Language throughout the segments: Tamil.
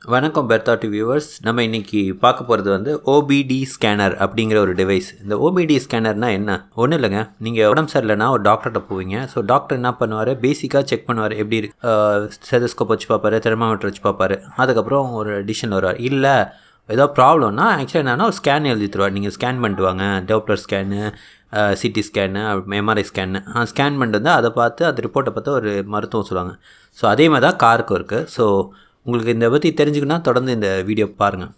வணக்கம் பெர்த் வியூவர்ஸ். நம்ம இன்றைக்கி பார்க்க போகிறது வந்து OBD ஸ்கேனர் அப்படிங்கிற ஒரு டிவைஸ். இந்த OBD ஸ்கேனர்னால் என்ன? ஒன்றும் இல்லைங்க, நீங்கள் உடம்பு சரியில்லைனா ஒரு டாக்டர்கிட்ட போவீங்க. ஸோ டாக்டர் என்ன பண்ணுவார், பேசிக்காக செக் பண்ணுவார். எப்படி ஸ்டெதஸ்கோப் வச்சு பார்ப்பார், தெர்மாமீட்டர் வச்சு பார்ப்பார். அதுக்கப்புறம் ஒரு டிசிஷன் வருவார். இல்லை ஏதோ ப்ராப்ளம்னா ஆக்சுவலாக என்னென்னா ஒரு ஸ்கேன் எழுதி தருவார். நீங்கள் ஸ்கேன் பண்ணிட்டு வாங்க, Doppler scan, CT scan, MRI scan. Scan பண்ணிட்டு வந்து அதை பார்த்து அந்த ரிப்போர்ட்டை பார்த்து ஒரு மருத்துவம் சொல்லுவாங்க. ஸோ அதே மாதிரி தான் காருக்கும் இருக்குது. ஸோ உங்களுக்கு இந்த பற்றி தெரிஞ்சுக்கணுன்னா தொடர்ந்து இந்த வீடியோ பாருங்கள்.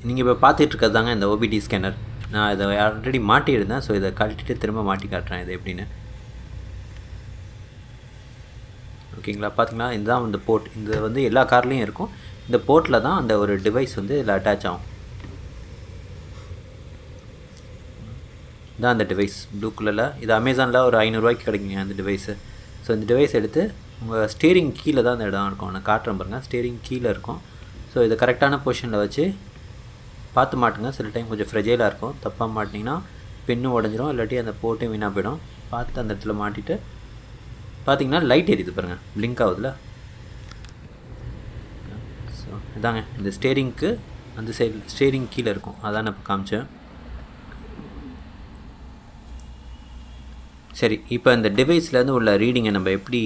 நீங்கள் இப்போ பார்த்துட்டு இருக்கிறது தாங்க இந்த OBD ஸ்கேனர். நான் இதை ஆல்ரெடி மாட்டியிருந்தேன். ஸோ இதை கழட்டிட்டு திரும்ப மாட்டி காட்டுறேன் இது எப்படின்னு. ஓகேங்களா, பார்த்தீங்களா, இதுதான் இந்த போர்ட். இது வந்து எல்லா கார்லேயும் இருக்கும். இந்த போர்ட்டில் தான் அந்த ஒரு டிவைஸ் வந்து இதில் அட்டாச் ஆகும். இதான் அந்த டிவைஸ் ப்ளூ கலரில். இது அமேசானில் ஒரு 500 ரூபாய்க்கு கிடைக்குங்க அந்த டிவைஸு. ஸோ இந்த டிவைஸ் எடுத்து உங்கள் ஸ்டீரிங் கீழே தான் அந்த இடம் இருக்கும். நான் காட்டுறேன் பாருங்கள், ஸ்டீரிங் கீழே இருக்கும். ஸோ இதை கரெக்டான பொசிஷனில் வச்சு பார்த்து மாட்டுங்க. சில டைம் கொஞ்சம் ஃப்ரெஜைலாக இருக்கும். தப்பாக மாட்டிங்கன்னா பின்னு உடஞ்சிரும், இல்லாட்டி அந்த போர்ட்டும் வீணாக போயிடும். பார்த்து அந்த இடத்துல மாட்டிட்டு பார்த்தீங்கன்னா லைட் எரியுது பாருங்கள், பிளிங்க் ஆகுதுல. ஸோ இதாங்க இந்த ஸ்டேரிங்க்கு அந்த சைடு ஸ்டேரிங் கீழே இருக்கும். அதான் நான் இப்போ காமிச்சேன். சரி, இப்போ இந்த டிவைஸ்லேருந்து உள்ள ரீடிங்கை நம்ம எப்படி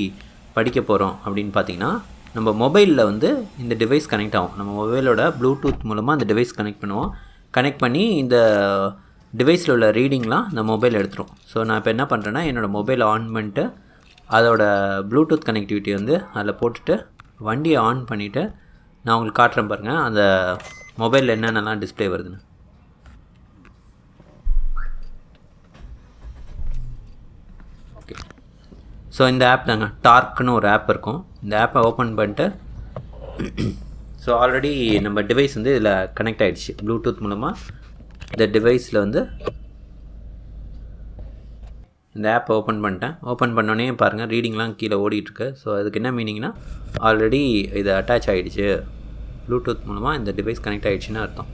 படிக்க போகிறோம் அப்படின்னு பார்த்தீங்கன்னா, நம்ம மொபைலில் வந்து இந்த டிவைஸ் கனெக்ட் ஆகும். நம்ம மொபைலோட ப்ளூடூத் மூலமாக அந்த டிவைஸ் கனெக்ட் பண்ணுவோம். கனெக்ட் பண்ணி இந்த டிவைஸில் உள்ள ரீடிங்லாம் இந்த மொபைல் எடுத்துரும். ஸோ நான் இப்போ என்ன பண்ணுறேன்னா, என்னோடய மொபைலை ஆன் பண்ணிட்டு அதோட ப்ளூடூத் கனெக்டிவிட்டி வந்து அதில் போட்டுட்டு வண்டியை ஆன் பண்ணிவிட்டு நான் உங்களுக்கு காட்டுறேன் பாருங்கள், அந்த மொபைலில் என்னென்னலாம் டிஸ்பிளே வருதுன்னு. ஓகே, ஸோ இந்த ஆப் தாங்க, டார்க்குன்னு ஒரு ஆப் இருக்கும். இந்த ஆப்பை ஓப்பன் பண்ணிட்டு ஸோ ஆல்ரெடி நம்ம டிவைஸ் வந்து இதில் கனெக்ட் ஆகிடுச்சு ப்ளூடூத் மூலமாக. இந்த டிவைஸில் வந்து இந்த ஆப்பை ஓப்பன் பண்ணிட்டேன். ஓப்பன் பண்ணோடனே பாருங்கள், ரீடிங்லாம் கீழே ஓடிட்டுருக்கு. ஸோ அதுக்கு என்ன மீனிங்னா, ஆல்ரெடி இது அட்டாச் ஆகிடுச்சு, ப்ளூடூத் மூலமாக இந்த டிவைஸ் கனெக்ட் ஆகிடுச்சின்னு அர்த்தம்.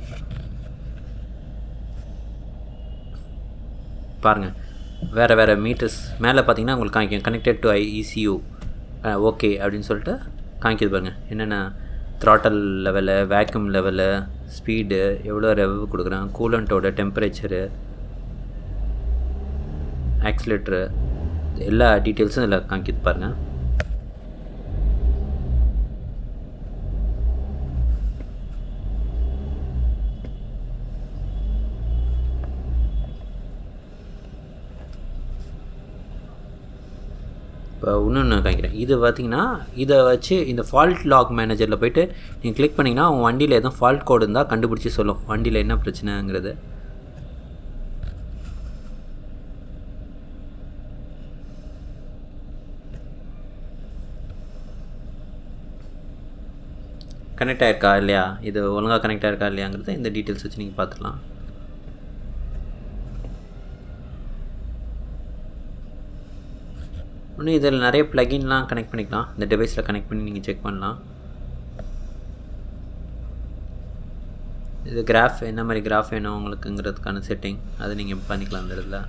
பாருங்கள், வேறு மீட்டர்ஸ் மேலே பார்த்தீங்கன்னா உங்களுக்கு காமிக்கும் கனெக்டட் டு ECU ஓகே அப்படின்னு சொல்லிட்டு காமிக்கிது பாருங்கள். என்னென்ன throttle level, vacuum level, speed, எவ்வளோ ரெவ் கொடுக்குறேன், கூலண்ட்டோட டெம்பரேச்சரு, ஆக்சிலேட்டரு, எல்லா டீட்டெயில்ஸும் இதில் காமிக்கிது பாருங்கள். இப்போ இன்னொன்று காமிக்கிறேன். இது பார்த்திங்கன்னா, இதை வச்சு இந்த ஃபால்ட் லாக் மேனேஜரில் போய்ட்டு நீங்கள் கிளிக் பண்ணிங்கன்னா உங்கள் வண்டியில் எதுவும் ஃபால்ட் கோடு இருந்தால் கண்டுபிடிச்சி சொல்லும் வண்டியில் என்ன பிரச்சனைங்கிறது. கனெக்ட் ஆகிருக்கா இல்லையா, இது ஒழுங்காக கனெக்ட் ஆகிருக்கா இல்லையாங்கிறத இந்த டீட்டெயில்ஸ் வச்சு நீங்கள் பார்த்துக்கலாம். இன்னும் இதில் நிறைய ப்ளகின்லாம் கனெக்ட் பண்ணிக்கலாம். இந்த டிவைஸில் கனெக்ட் பண்ணி நீங்கள் செக் பண்ணலாம். இது கிராஃப், என்ன மாதிரி கிராஃப் வேணும் உங்களுக்குங்கிறதுக்கான செட்டிங் அதை நீங்கள் பண்ணிக்கலாம் இந்த இடத்துல.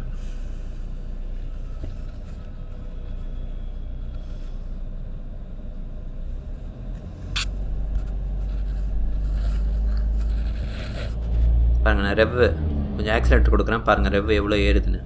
பாருங்கள், நான் ரெவ்வு கொஞ்சம் ஆக்சிலேட்டர் கொடுக்குறேன். பாருங்கள் ரெவ் எவ்வளோ ஏறுதுன்னு.